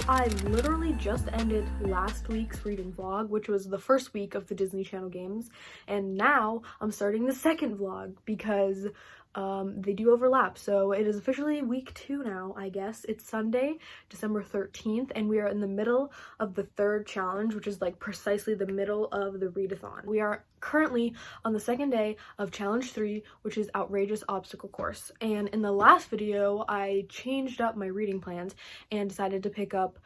I literally just ended last week's reading vlog, which was the first week of the Disney Channel Games, and now I'm starting the second vlog because they do overlap. So it is officially week 2 now, I guess. It's Sunday, December 13th, and we are in the middle of the third challenge, which is like precisely the middle of the readathon. We are currently on the second day of challenge 3, which is outrageous obstacle course. And in the last video, I changed up my reading plans and decided to pick up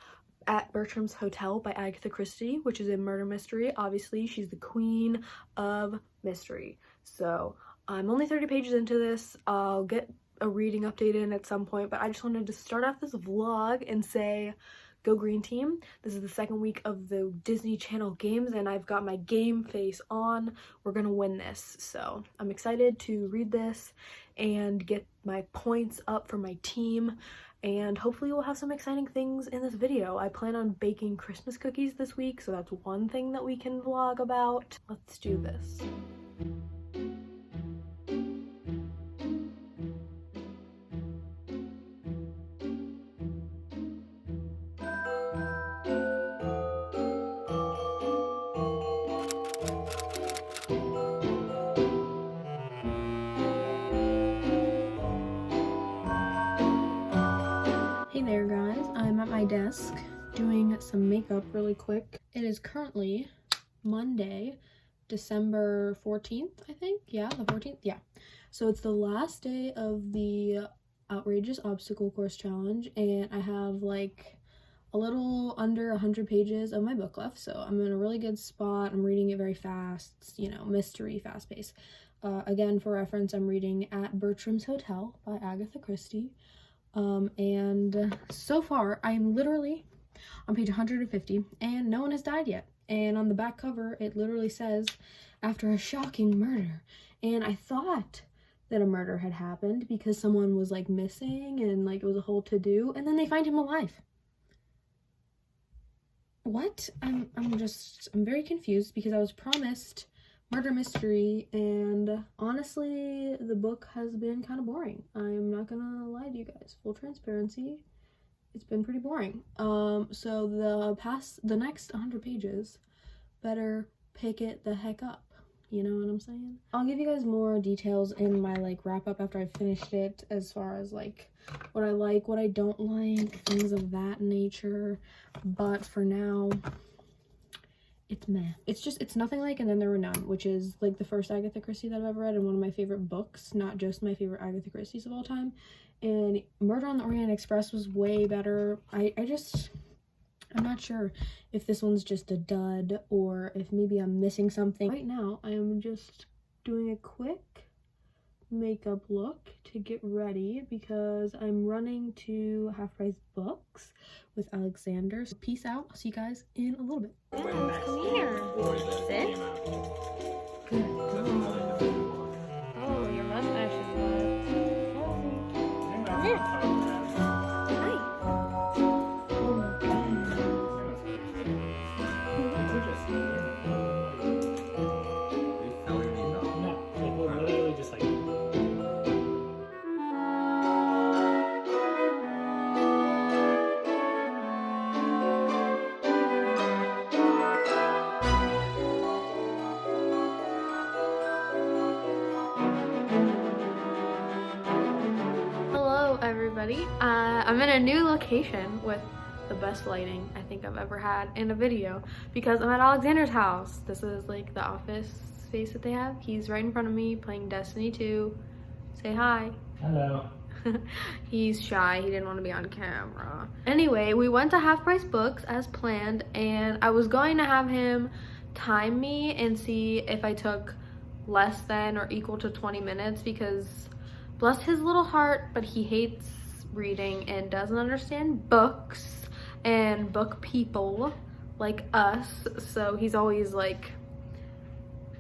At Bertram's Hotel by Agatha Christie, which is a murder mystery. Obviously, she's the queen of mystery. So I'm only 30 pages into this. I'll get a reading update in at some point, but I just wanted to start off this vlog and say, go green team. This is the second week of the Disney Channel Games, and I've got my game face on. We're gonna win this. So I'm excited to read this and get my points up for my team. And hopefully we'll have some exciting things in this video. I plan on baking Christmas cookies this week, so that's one thing that we can vlog about. Let's do this. Hey there guys, I'm at my desk doing some makeup really quick. It is currently Monday, December 14th, I think. Yeah, the 14th, yeah. So it's the last day of the outrageous obstacle course challenge, and I have like a little under 100 pages of my book left, so I'm in a really good spot. I'm reading it very fast, you know, mystery, fast pace. Again, for reference, I'm reading At Bertram's Hotel by Agatha Christie. And so far I'm literally on page 150 and no one has died yet. And on the back cover it literally says, after a shocking murder. And I thought that a murder had happened because someone was like missing and like it was a whole to-do, and then they find him alive. What? I'm very confused because I was promised murder mystery, and honestly the book has been kind of boring. I'm not gonna lie to you guys, full transparency, it's been pretty boring. So the next 100 pages better pick it the heck up, you know what I'm saying? I'll give you guys more details in my like wrap up after I've finished it, as far as like what I like, what I don't like, things of that nature. But for now, it's meh. It's Nothing Like And Then There Were None, which is like the first Agatha Christie that I've ever read and one of my favorite books, not just my favorite Agatha Christie's of all time. And Murder on the Orient Express was way better. I'm not sure if this one's just a dud or if maybe I'm missing something. Right now, I am just doing a quick makeup look to get ready because I'm running to Half Price Books with Alexander. So peace out. I'll see you guys in a little bit. Yes, come here. Sit. Good. Oh, your mustache is wet. Come here. Hi. Everybody, I'm in a new location with the best lighting I think I've ever had in a video because I'm at Alexander's house. This is like the office space that they have. He's right in front of me playing Destiny 2. Say hi. Hello. He's shy, he didn't want to be on camera. Anyway, we went to Half Price Books as planned, and I was going to have him time me and see if I took less than or equal to 20 minutes because bless his little heart, but he hates reading and doesn't understand books and book people like us. So he's always like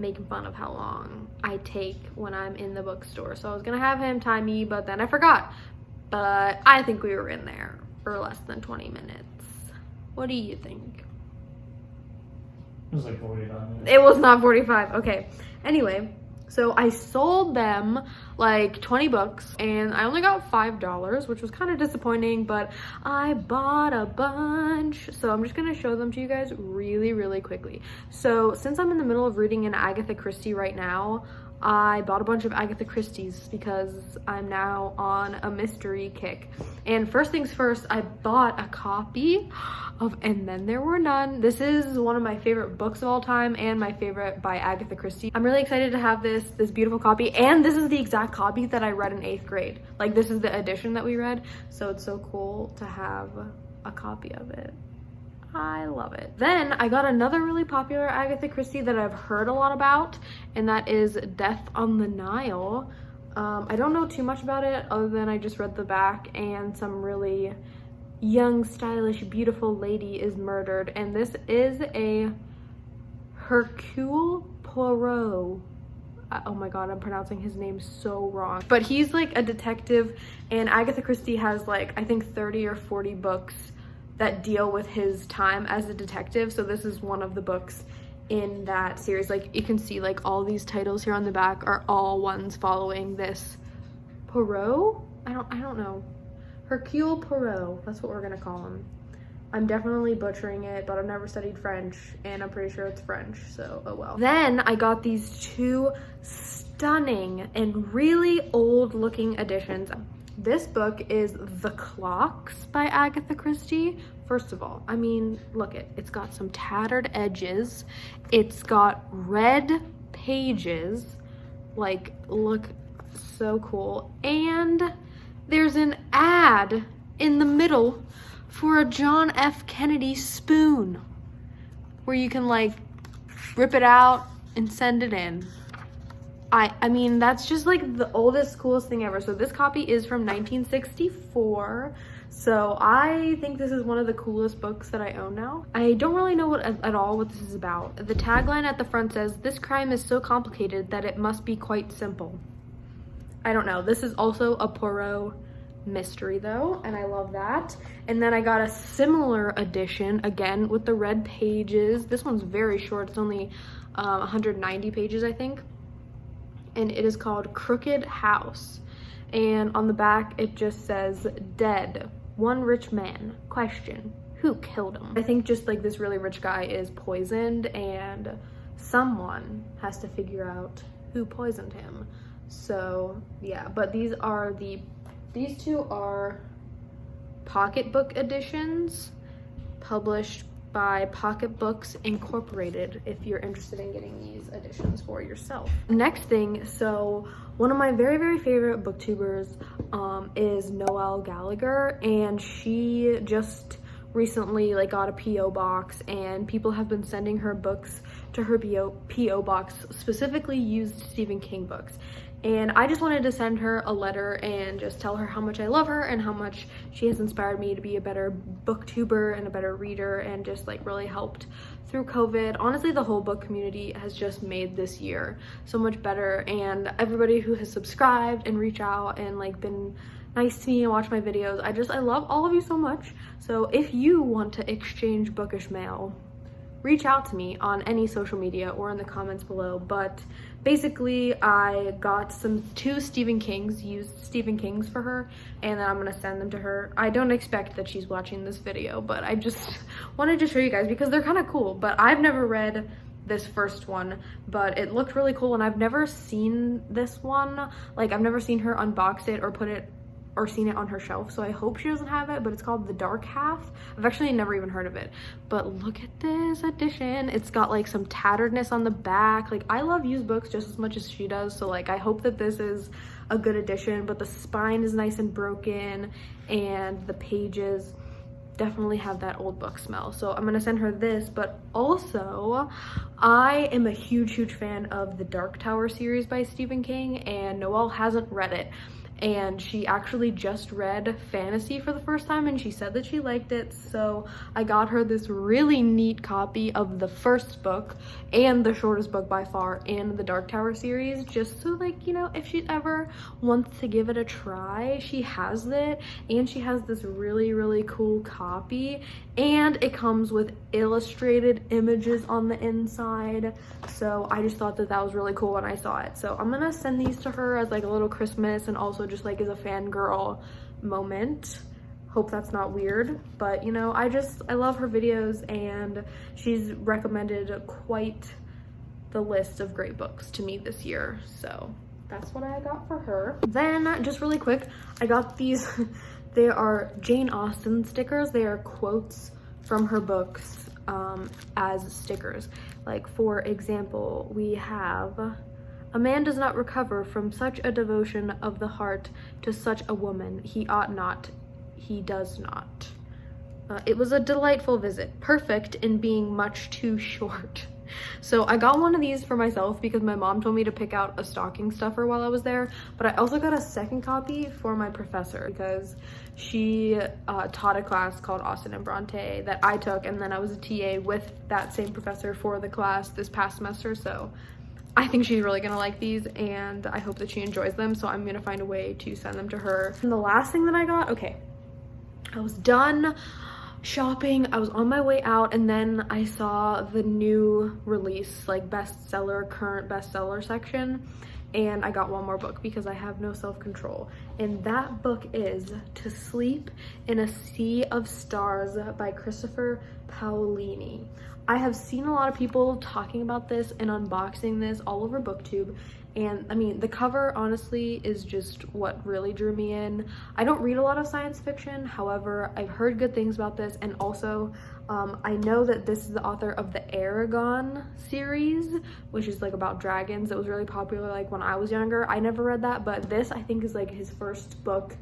making fun of how long I take when I'm in the bookstore. So I was gonna have him time me, but then I forgot. But I think we were in there for less than 20 minutes. What do you think? It was like 45 minutes. It was not 45. Okay. Anyway, So I sold them like 20 books and I only got $5, which was kind of disappointing, but I bought a bunch. So I'm just gonna show them to you guys really quickly. So since I'm in the middle of reading an Agatha Christie right now, I bought a bunch of Agatha Christie's because I'm now on a mystery kick. And first things first, I bought a copy of And Then There Were None. This is one of my favorite books of all time and my favorite by Agatha Christie. I'm really excited to have this beautiful copy, and this is the exact copy that I read in 8th grade. Like, this is the edition that we read, so it's so cool to have a copy of it. I love it. Then I got another really popular Agatha Christie that I've heard a lot about, and that is Death on the Nile. I don't know too much about it other than I just read the back, and some really young, stylish, beautiful lady is murdered, and this is a Hercule Poirot. Oh my god, I'm pronouncing his name so wrong. But he's like a detective, and Agatha Christie has like, I think 30 or 40 books that deal with his time as a detective. So this is one of the books in that series. Like, you can see like all these titles here on the back are all ones following this Poirot. I don't know. Hercule Poirot, that's what we're gonna call him. I'm definitely butchering it, but I've never studied French and I'm pretty sure it's French, so oh well. Then I got these two stunning and really old looking editions. This book is The Clocks by Agatha Christie. First of all, I mean, look it's got some tattered edges. It's got red pages. Like, look, so cool. And there's an ad in the middle for a John F. Kennedy spoon where you can like rip it out and send it in. I mean, that's just like the oldest, coolest thing ever. So this copy is from 1964. So I think this is one of the coolest books that I own now. I don't really know at all what this is about. The tagline at the front says, "This crime is so complicated that it must be quite simple." I don't know. This is also a Poirot mystery though, and I love that. And then I got a similar edition, again with the red pages. This one's very short. It's only 190 pages, I think. And it is called Crooked House. And on the back, it just says, "Dead. One rich man. Question. Who killed him?" I think just like this really rich guy is poisoned and someone has to figure out who poisoned him. So yeah, but these two are pocketbook editions published by Pocket Books Incorporated, if you're interested in getting these editions for yourself. Next thing, so one of my very favorite booktubers is Noelle Gallagher, and she just recently like got a PO box, and people have been sending her books to her PO box, specifically used Stephen King books. And I just wanted to send her a letter and just tell her how much I love her and how much she has inspired me to be a better booktuber and a better reader, and just like really helped through COVID. Honestly, the whole book community has just made this year so much better, and everybody who has subscribed and reached out and like been nice to me and watch my videos, I love all of you so much. So if you want to exchange bookish mail, reach out to me on any social media or in the comments below. But basically, I got two Stephen Kings, used Stephen Kings for her, and then I'm gonna send them to her. I don't expect that she's watching this video, but I just wanted to show you guys because they're kind of cool. But I've never read this first one, but it looked really cool, and I've never seen this one. Like, I've never seen her unbox it or put it or seen it on her shelf, so I hope she doesn't have it. But it's called The Dark Half. I've actually never even heard of it, but look at this edition. It's got like some tatteredness on the back. Like, I love used books just as much as she does, so like I hope that this is a good edition. But the spine is nice and broken, and the pages definitely have that old book smell. So I'm gonna send her this. But also, I am a huge fan of the Dark Tower series by Stephen King, and Noelle hasn't read it. and she actually just read fantasy for the first time and she said that she liked it. So I got her this really neat copy of the first book and the shortest book by far in the Dark Tower series, just so, like, you know, if she ever wants to give it a try, she has it. And she has this really cool copy, and it comes with illustrated images on the inside. So I just thought that that was really cool when I saw it. So I'm gonna send these to her as like a little Christmas and also just like as a fangirl moment. Hope that's not weird, but you know, I love her videos, and she's recommended quite the list of great books to me this year. So that's what I got for her. Then just really quick, I got these they are Jane Austen stickers. They are quotes from her books as stickers. Like, for example, we have, "A man does not recover from such a devotion of the heart to such a woman. He ought not. He does not. It was a delightful visit, perfect in being much too short." So I got one of these for myself because my mom told me to pick out a stocking stuffer while I was there, but I also got a second copy for my professor because she taught a class called Austen and Bronte that I took, and then I was a TA with that same professor for the class this past semester. So I think she's really gonna like these, and I hope that she enjoys them, so I'm gonna find a way to send them to her. And the last thing that I got, okay, I was done shopping, I was on my way out, and then I saw the new release, like bestseller, current bestseller section, and I got one more book because I have no self-control, and that book is To Sleep in a Sea of Stars by Christopher Paolini. I have seen a lot of people talking about this and unboxing this all over BookTube, and I mean, the cover honestly is just what really drew me in. I don't read a lot of science fiction, however, I've heard good things about this, and also I know that this is the author of the Aragon series, which is like about dragons. It was really popular like when I was younger. I never read that, but this I think is like his first book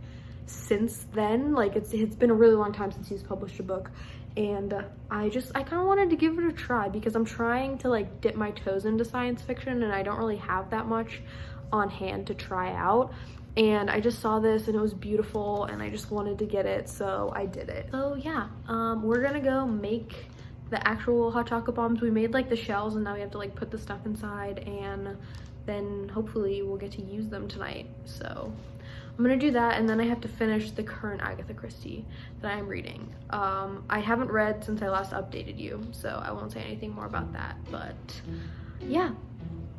since then. Like it's been a really long time since he's published a book, and I kind of wanted to give it a try because I'm trying to like dip my toes into science fiction, and I don't really have that much on hand to try out. And I just saw this and it was beautiful and I just wanted to get it, so I did it. So yeah, we're gonna go make the actual hot chocolate bombs. We made like the shells, and now we have to like put the stuff inside, and then hopefully we'll get to use them tonight. So I'm gonna do that, and then I have to finish the current Agatha Christie that I'm reading. I haven't read since I last updated you, so I won't say anything more about that, but yeah,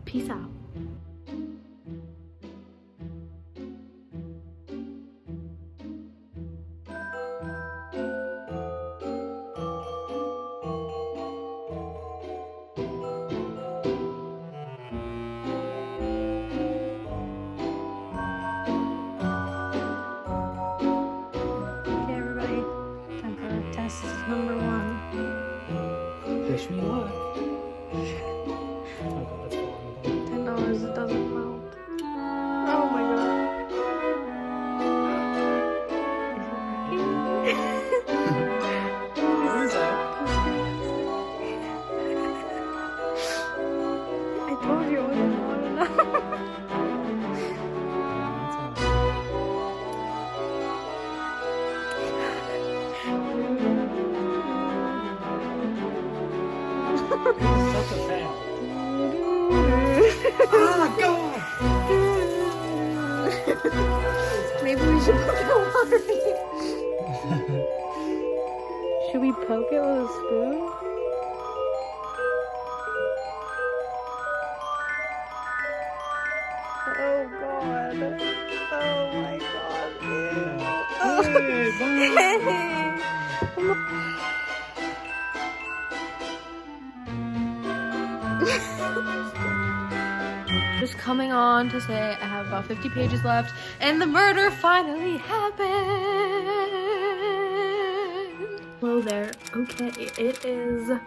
peace out. Number one. Wish me luck. $10, it doesn't melt. Oh my god. What is that? I told you it wasn't long enough. Such a fan. Ah, God! Maybe we should poke it Should we poke it with a spoon? Oh god. Oh my god. Ew. Hey, Just coming on to say I have about 50 pages left, and the murder finally happened. Hello there. Okay, it is, oh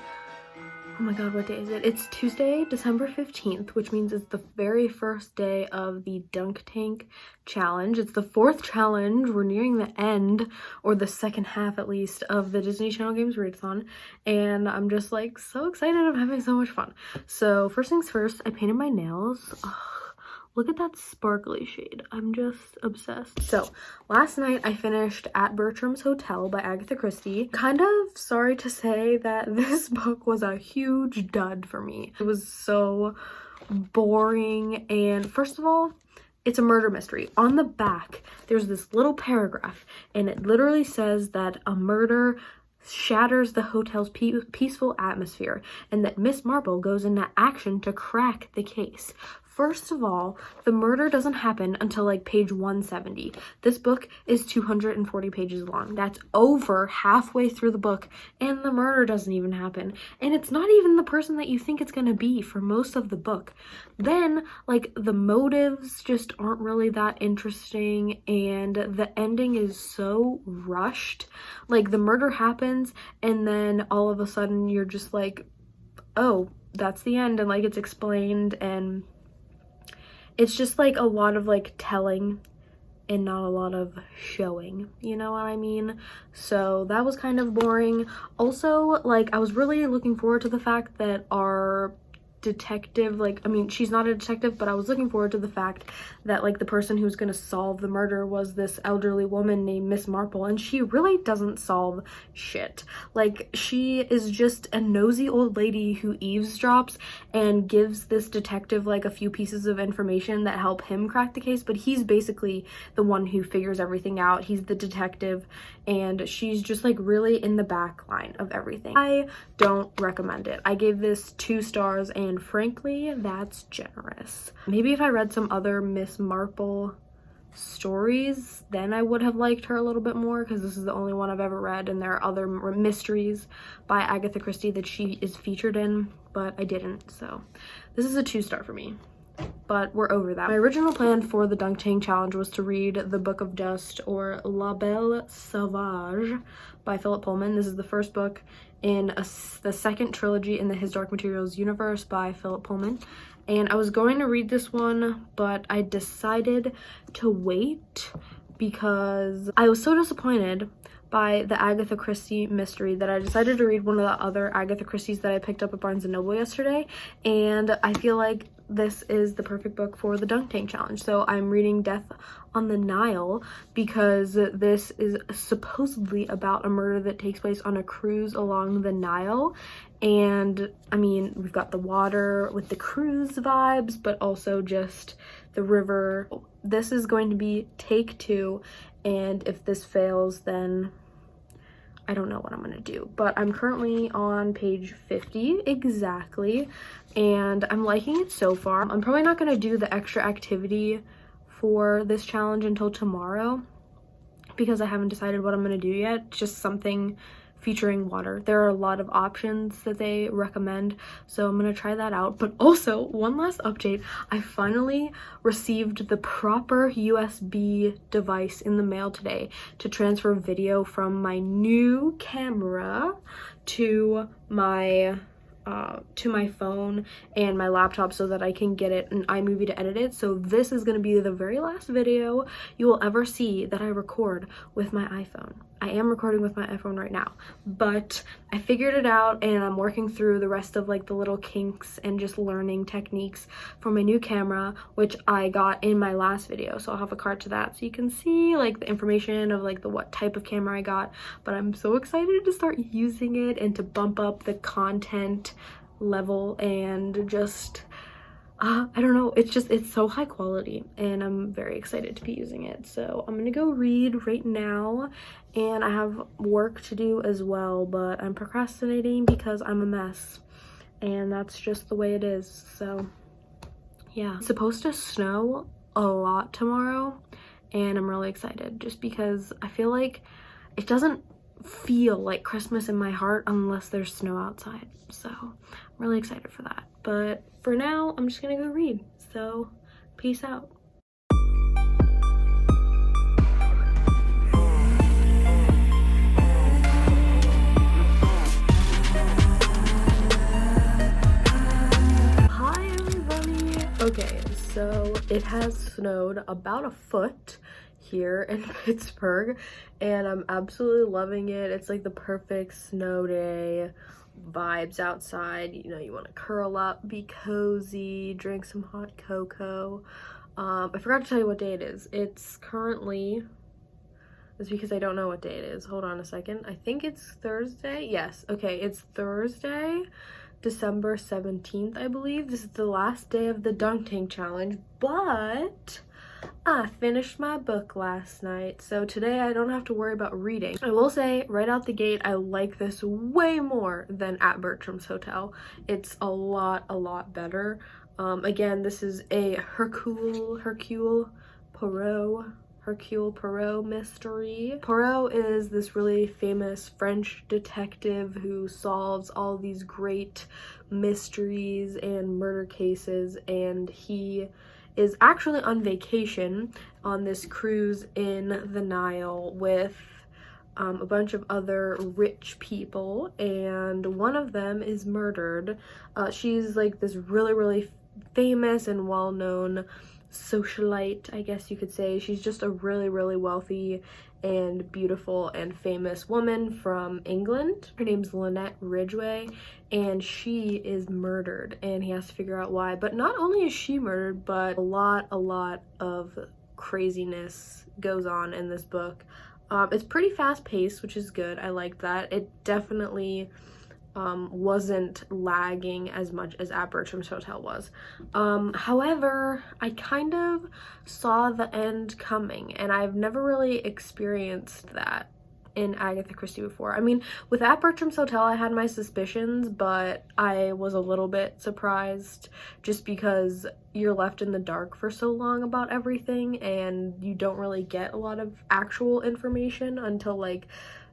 my god, what day is it? It's Tuesday, December 15th, which means it's the very first day of the Dunk Tank challenge. It's the 4th challenge. We're nearing the end, or the second half at least, of the Disney Channel Games Readathon, and I'm just like so excited. I'm having so much fun. So first things first, I painted my nails. Ugh, Look at that sparkly shade. I'm just obsessed. So last night I finished At Bertram's Hotel by Agatha Christie. Kind of sorry to say that this book was a huge dud for me. It was so boring, and first of all, it's a murder mystery. On the back, there's this little paragraph, and it literally says that a murder shatters the hotel's peaceful atmosphere, and that Miss Marple goes into action to crack the case. First of all, the murder doesn't happen until like page 170. This book is 240 pages long. That's over halfway through the book, and the murder doesn't even happen. And it's not even the person that you think it's gonna be for most of the book. Then, like, the motives just aren't really that interesting, and the ending is so rushed. Like, the murder happens, and then all of a sudden you're just like, oh, that's the end, and like it's explained, and it's just like a lot of like telling and not a lot of showing, you know what I mean? So that was kind of boring. Also, like, I was really looking forward to the fact that our detective, like, I mean, she's not a detective, but I was looking forward to the fact that like the person who's gonna solve the murder was this elderly woman named Miss Marple, and she really doesn't solve shit. Like, she is just a nosy old lady who eavesdrops and gives this detective like a few pieces of information that help him crack the case, but he's basically the one who figures everything out. He's the detective, and she's just like really in the back line of everything. I don't recommend it. I gave this 2 stars, and frankly, that's generous. Maybe if I read some other Miss Marple stories, then I would have liked her a little bit more, because this is the only one I've ever read, and there are other mysteries by Agatha Christie that she is featured in, but I didn't. So this is a 2-star for me, but we're over that. My original plan for the Dunk Tank Challenge was to read The Book of Dust, or La Belle Sauvage by Philip Pullman. This is the first book in the second trilogy in the His Dark Materials universe by Philip Pullman. And I was going to read this one, but I decided to wait because I was so disappointed by the Agatha Christie mystery that I decided to read one of the other Agatha Christie's that I picked up at Barnes & Noble yesterday, and I feel like this is the perfect book for the Dunk Tank Challenge. So I'm reading Death on the Nile because this is supposedly about a murder that takes place on a cruise along the Nile. And I mean, we've got the water with the cruise vibes, but also just the river. This is going to be take 2, and if this fails, then I don't know what I'm gonna do. But I'm currently on page 50 exactly, and I'm liking it so far. I'm probably not gonna do the extra activity for this challenge until tomorrow because I haven't decided what I'm gonna do yet. Just something featuring water. There are a lot of options that they recommend, so I'm gonna try that out. But also, one last update, I finally received the proper USB device in the mail today to transfer video from my new camera to my phone and my laptop so that I can get it in iMovie to edit it. So this is going to be the very last video you will ever see that I record with my iPhone. I am recording with my iPhone right now, but I figured it out, and I'm working through the rest of like the little kinks and just learning techniques for my new camera, which I got in my last video. So I'll have a card to that so you can see like the information of like what type of camera I got. But I'm so excited to start using it and to bump up the content level, and just I don't know, it's so high quality, and I'm very excited to be using it. So I'm gonna go read right now, and I have work to do as well, but I'm procrastinating because I'm a mess, and that's just the way it is. So yeah, it's supposed to snow a lot tomorrow, and I'm really excited just because I feel like it doesn't feel like Christmas in my heart unless there's snow outside. So I'm really excited for that. But for now, I'm just gonna go read. So peace out. Hi everybody. Okay, so it has snowed about a foot here in Pittsburgh, and I'm absolutely loving it. It's like the perfect snow day vibes outside. You know, you want to curl up, be cozy, drink some hot cocoa. I forgot to tell you what day it is. It's currently, it's because I don't know what day it is. Hold on a second. I think it's Thursday. Yes. Okay, it's Thursday, December 17th, I believe. This is the last day of the dunk tank challenge, but I finished my book last night, so today I don't have to worry about reading. I will say right out the gate, I like this way more than At Bertram's Hotel. It's a lot better. Again, this is a Hercule Poirot mystery. Poirot is this really famous French detective who solves all these great mysteries and murder cases, and he is actually on vacation on this cruise in the Nile with a bunch of other rich people, and one of them is murdered. She's like this really famous and well-known socialite, I guess you could say. She's just a really wealthy and beautiful and famous woman from England. Her name's Lynette Ridgway, and she is murdered, and he has to figure out why. But not only is she murdered, but a lot of craziness goes on in this book. It's pretty fast-paced, which is good. I like that. It definitely wasn't lagging as much as At Bertram's Hotel was. However, I kind of saw the end coming, and I've never really experienced that in Agatha Christie before. I mean, with At Bertram's Hotel, I had my suspicions, but I was a little bit surprised just because you're left in the dark for so long about everything, and you don't really get a lot of actual information until like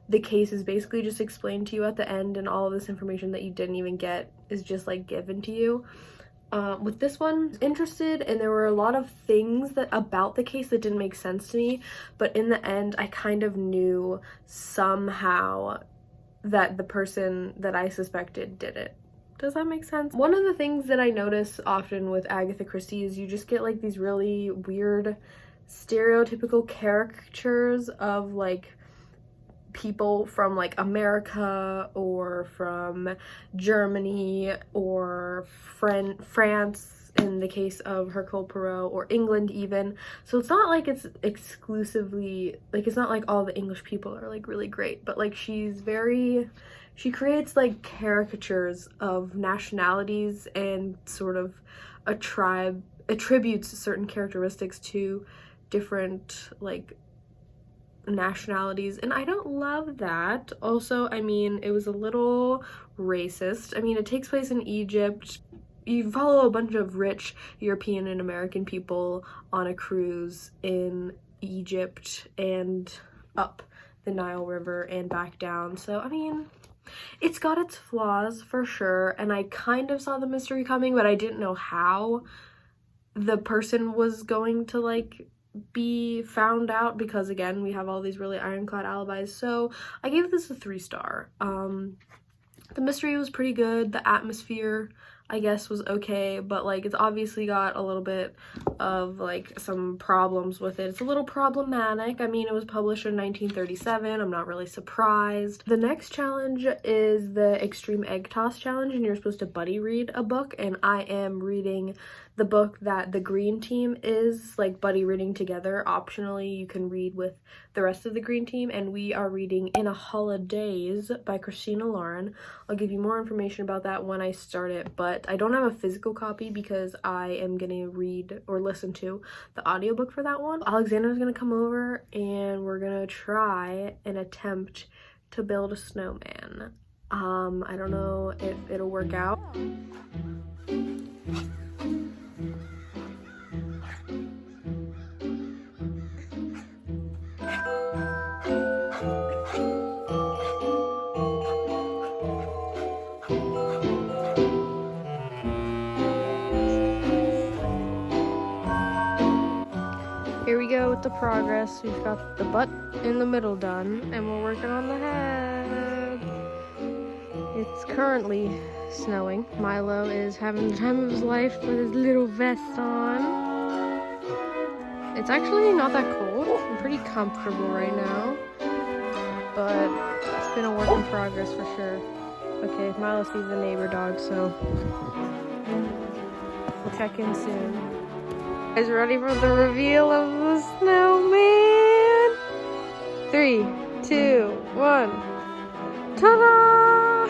the case is basically just explained to you at the end, and all of this information that you didn't even get is just like given to you. With this one, I was interested, and there were a lot of things that about the case that didn't make sense to me, but in the end I kind of knew somehow that the person that I suspected did it. Does that make sense? One of the things that I notice often with Agatha Christie is you just get like these really weird stereotypical caricatures of like people from like America or from Germany or France in the case of Hercule Poirot, or England even. So it's not like it's exclusively like, it's not like all the English people are like really great, but like she creates like caricatures of nationalities and sort of attributes certain characteristics to different like nationalities, and I don't love that. Also, I mean, it was a little racist. I mean, it takes place in Egypt. You follow a bunch of rich European and American people on a cruise in Egypt and up the Nile River and back down. So, I mean, it's got its flaws for sure, and I kind of saw the mystery coming, but I didn't know how the person was going to like be found out, because again, we have all these really ironclad alibis. So I gave this a 3-star. The mystery was pretty good. The atmosphere, I guess, was okay, but like it's obviously got a little bit of like some problems with it. It's a little problematic. I mean, it was published in 1937. I'm not really surprised. The next challenge is the Extreme Egg Toss Challenge, and you're supposed to buddy read a book, and I am reading the book that the green team is like buddy reading together. Optionally, you can read with the rest of the green team, and we are reading In a Holidays by Christina Lauren. I'll give you more information about that when I start it, but I don't have a physical copy because I am gonna read or listen to the audiobook for that one. Alexander's gonna come over and we're gonna try and attempt to build a snowman. I don't know if it'll work out. Here we go with the progress. We've got the butt in the middle done, and we're working on the head. It's currently snowing. Milo is having the time of his life with his little vest on. It's actually not that cold. I'm pretty comfortable right now, but it's been a work in progress for sure. Okay, Milo sees the neighbor dog, so we'll check in soon. Guys, ready for the reveal of the snowman? 3, 2, 1. Ta-da!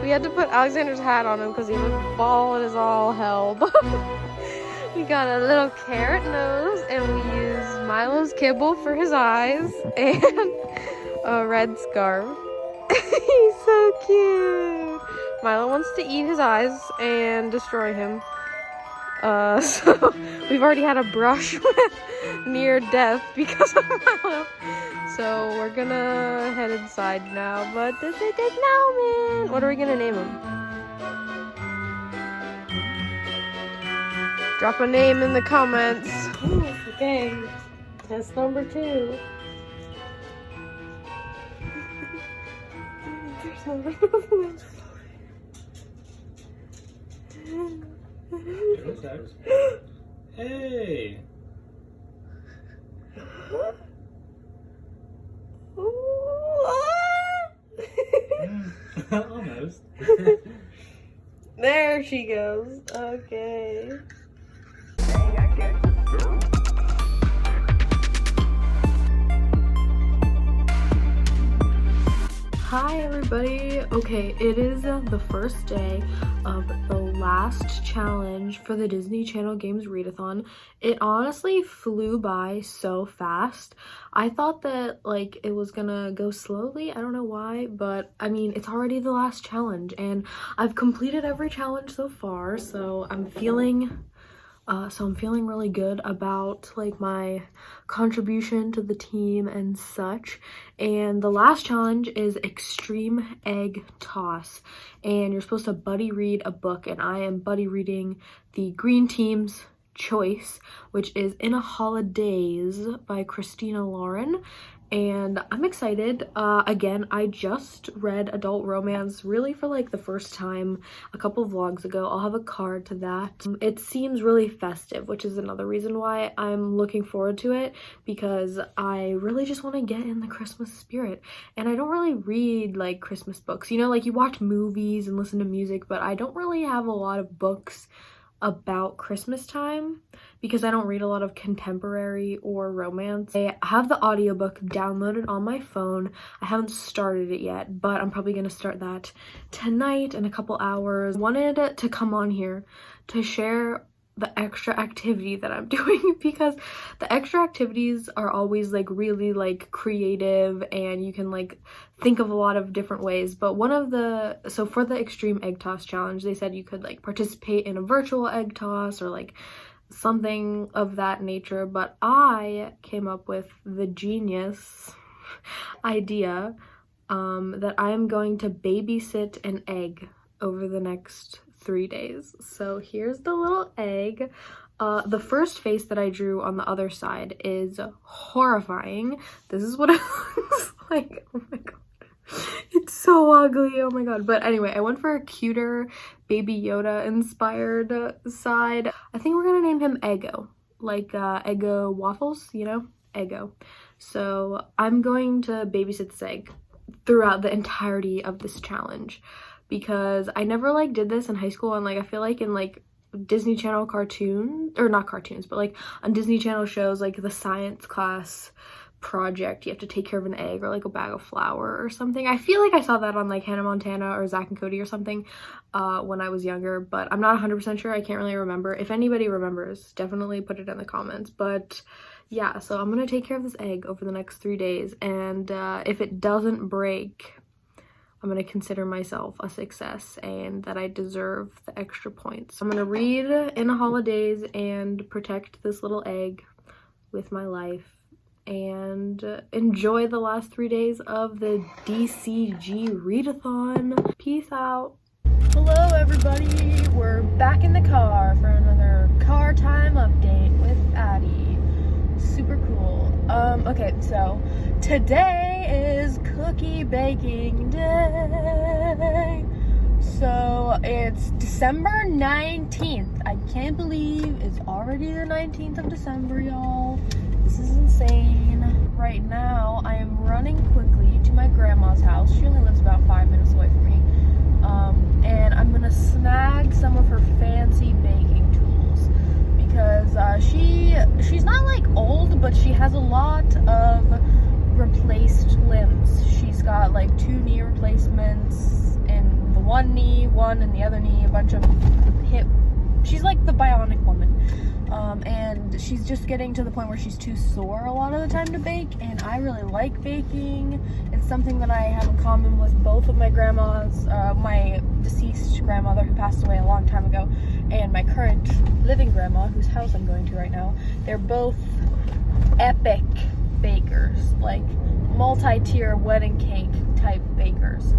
We had to put Alexander's hat on him because he would fall and is all hell. We got a little carrot nose, and we used Milo's kibble for his eyes, and a red scarf. He's so cute. Milo wants to eat his eyes and destroy him. So we've already had a brush with near death because of Milo. So we're gonna head inside now, but this is the snowman. What are we gonna name him? Drop a name in the comments. Ooh, okay, test number 2. There's no way. Hey! Almost. There she goes. Okay. Hi everybody. Okay, it is the first day of the last challenge for the Disney Channel Games Readathon. It honestly flew by so fast. I thought that like it was gonna go slowly. I don't know why, but I mean it's already the last challenge and I've completed every challenge so far, so I'm feeling really good about like my contribution to the team and such. And the last challenge is extreme egg toss, and you're supposed to buddy read a book, and I am buddy reading the green team's choice, which is In a Holidays by Christina Lauren. And I'm excited. Again, I just read adult romance really for like the first time a couple vlogs ago. I'll have a card to that. It seems really festive, which is another reason why I'm looking forward to it, because I really just want to get in the Christmas spirit. And I don't really read like Christmas books. You know, like you watch movies and listen to music, but I don't really have a lot of books about Christmas time because I don't read a lot of contemporary or romance. I have the audiobook downloaded on my phone. I haven't started it yet, but I'm probably going to start that tonight in a couple hours. Wanted to come on here to share the extra activity that I'm doing because the extra activities are always like really like creative and you can like think of a lot of different ways. But so for the extreme egg toss challenge, they said you could like participate in a virtual egg toss or like something of that nature, but I came up with the genius idea that I am going to babysit an egg over the next 3 days. So here's the little egg. The first face that I drew on the other side is horrifying. This is what it looks like. Oh my god. It's so ugly. Oh my god. But anyway, I went for a cuter Baby Yoda inspired side. I think we're gonna name him Eggo. Like Eggo waffles, you know? Eggo. So I'm going to babysit this egg throughout the entirety of this challenge, because I never like did this in high school, and like I feel like in like Disney Channel cartoons, or not cartoons, but like on Disney Channel shows like the science class project, you have to take care of an egg or like a bag of flour or something. I feel like I saw that on like Hannah Montana or Zack and Cody or something when I was younger, but I'm not 100% sure. I can't really remember. If anybody remembers, definitely put it in the comments. But yeah, so I'm gonna take care of this egg over the next 3 days, and if it doesn't break, I'm going to consider myself a success and that I deserve the extra points. I'm going to read In the Holidays and protect this little egg with my life and enjoy the last 3 days of the DCG Readathon. Peace out. Hello everybody, we're back in the car for another car time update with Addie. Super cool. Okay, so today is cookie baking day. So it's December 19th. I can't believe it's already the 19th of December, y'all. This is insane. Right now, I am running quickly to my grandma's house. She only lives about 5 minutes away from me. And I'm gonna snag some of her fancy baking tools because but she has a lot of replaced limbs. She's got like 2 knee replacements in the one knee, one in the other knee, a bunch of hip. She's like the bionic woman. And she's just getting to the point where she's too sore a lot of the time to bake, and I really like baking. It's something that I have in common with both of my grandmas, my deceased grandmother who passed away a long time ago, and my current living grandma whose house I'm going to right now. They're both epic bakers, like multi-tier wedding cake type bakers,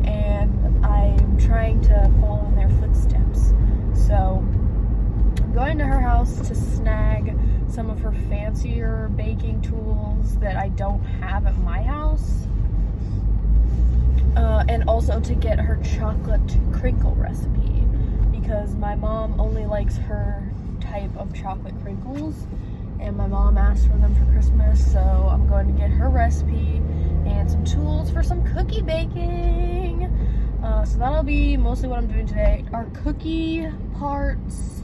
and I'm trying to follow in their footsteps. So I'm going to her house to snag some of her fancier baking tools that I don't have at my house, and also to get her chocolate crinkle recipe, because my mom only likes her type of chocolate crinkles, and my mom asked for them for Christmas, so I'm going to get her recipe and some tools for some cookie baking. So that'll be mostly what I'm doing today. Our cookie parts,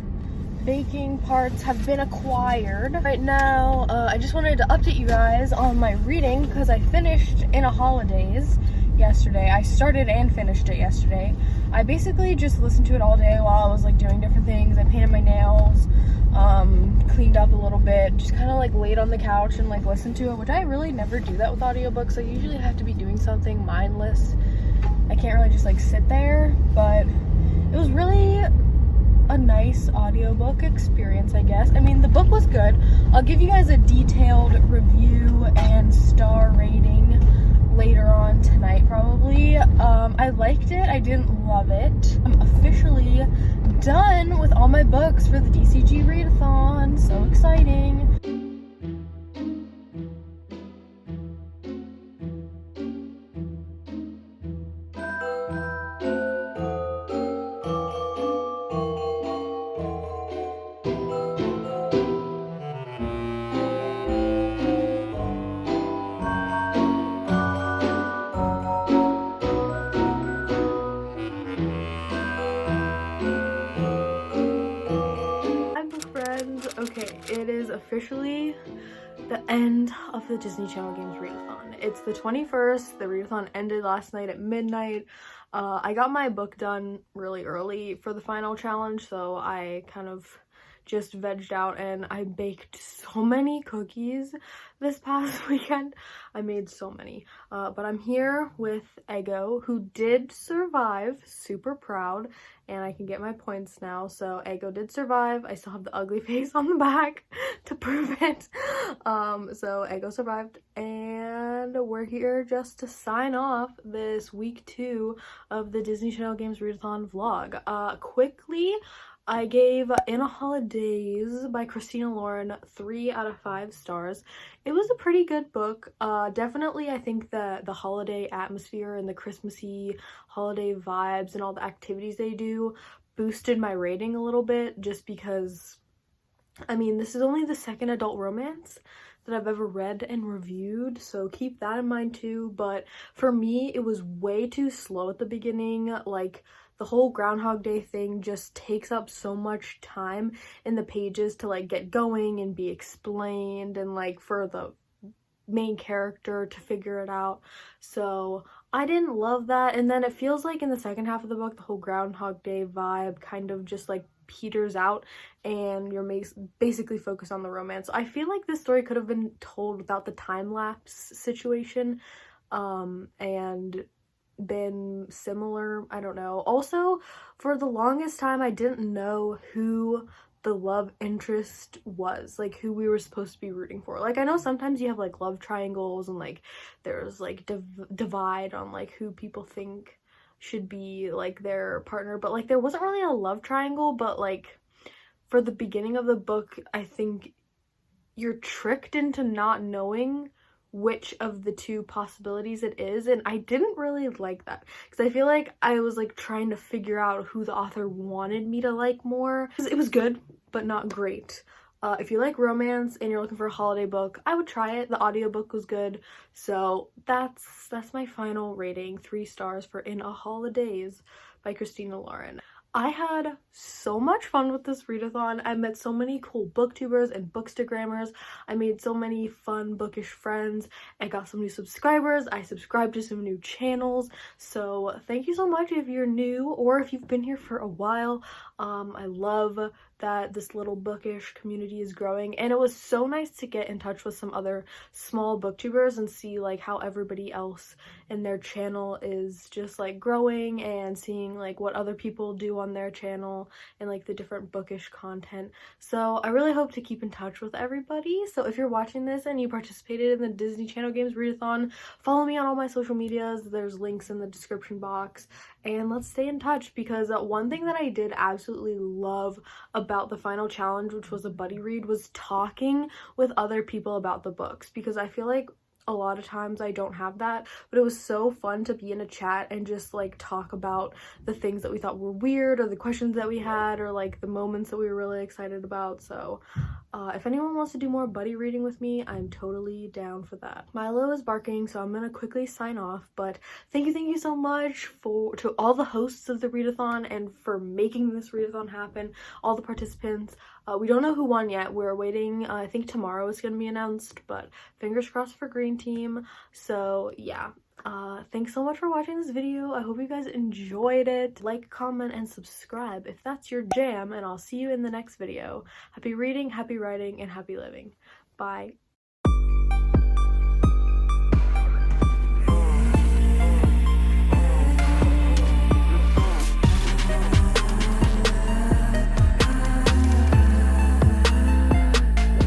baking parts have been acquired. Right now, I just wanted to update you guys on my reading because I finished In a Holidays yesterday. I started and finished it yesterday. I basically just listened to it all day while I was like doing different things. I painted my nails, cleaned up a little bit, just kind of like laid on the couch and like listened to it, which I really never do that with audiobooks. I usually have to be doing something mindless. I can't really just like sit there, but it was really a nice audiobook experience, I guess. I mean, the book was good. I'll give you guys a detailed review and star rating later on tonight, probably. I liked it. I didn't love it. I'm officially done with all my books for the DCG Readathon. So exciting. Okay, it is officially the end of the Disney Channel Games Readathon. It's the 21st. The readathon ended last night at midnight. I got my book done really early for the final challenge, so I kind of just vegged out and I baked so many cookies this past weekend. I made so many. But I'm here with Ego, who did survive. Super proud. And I can get my points now. So Ego did survive. I still have the ugly face on the back to prove it. So Ego survived. And we're here just to sign off this week 2 of the Disney Channel Games Readathon vlog. Quickly, I gave In a Holidays by Christina Lauren 3 out of 5 stars. It was a pretty good book. Definitely, I think the holiday atmosphere and the Christmassy holiday vibes and all the activities they do boosted my rating a little bit, just because, I mean, this is only the second adult romance that I've ever read and reviewed, so keep that in mind too. But for me, it was way too slow at the beginning. Like, the whole Groundhog Day thing just takes up so much time in the pages to like get going and be explained, and like for the main character to figure it out. So I didn't love that. And then it feels like in the second half of the book, the whole Groundhog Day vibe kind of just like peters out and you're basically focused on the romance. I feel like this story could have been told without the time lapse situation, and been similar. I don't know. Also, for the longest time, I didn't know who the love interest was, like who we were supposed to be rooting for. Like, I know sometimes you have like love triangles and like there's like divide on like who people think should be like their partner, but like there wasn't really a love triangle. But like for the beginning of the book, I think you're tricked into not knowing which of the two possibilities it is, and I didn't really like that because I feel like I was like trying to figure out who the author wanted me to like more. It was good but not great. If you like romance and you're looking for a holiday book, I would try it. The audiobook was good. So that's my final rating. 3 stars for In a Holidays by Christina Lauren. I had so much fun with this readathon. I met so many cool booktubers and bookstagrammers. I made so many fun bookish friends. I got some new subscribers. I subscribed to some new channels. So thank you so much if you're new or if you've been here for a while. I love that this little bookish community is growing, and it was so nice to get in touch with some other small booktubers and see like how everybody else in their channel is just like growing, and seeing like what other people do on their channel and like the different bookish content. So I really hope to keep in touch with everybody. So if you're watching this and you participated in the Disney Channel Games Readathon, follow me on all my social medias. There's links in the description box, and let's stay in touch, because one thing that I did absolutely love about the final challenge, which was a buddy read, was talking with other people about the books, because I feel like a lot of times I don't have that, but it was so fun to be in a chat and just like talk about the things that we thought were weird, or the questions that we had, or like the moments that we were really excited about. So if anyone wants to do more buddy reading with me, I'm totally down for that. Milo is barking, so I'm gonna quickly sign off, but thank you so much to all the hosts of the readathon and for making this readathon happen, all the participants. We don't know who won yet. We're waiting. I think tomorrow is going to be announced, but fingers crossed for green team. So yeah, thanks so much for watching this video. I hope you guys enjoyed it. Like, comment, and subscribe if that's your jam, and I'll see you in the next video. Happy reading, happy writing, and happy living. Bye.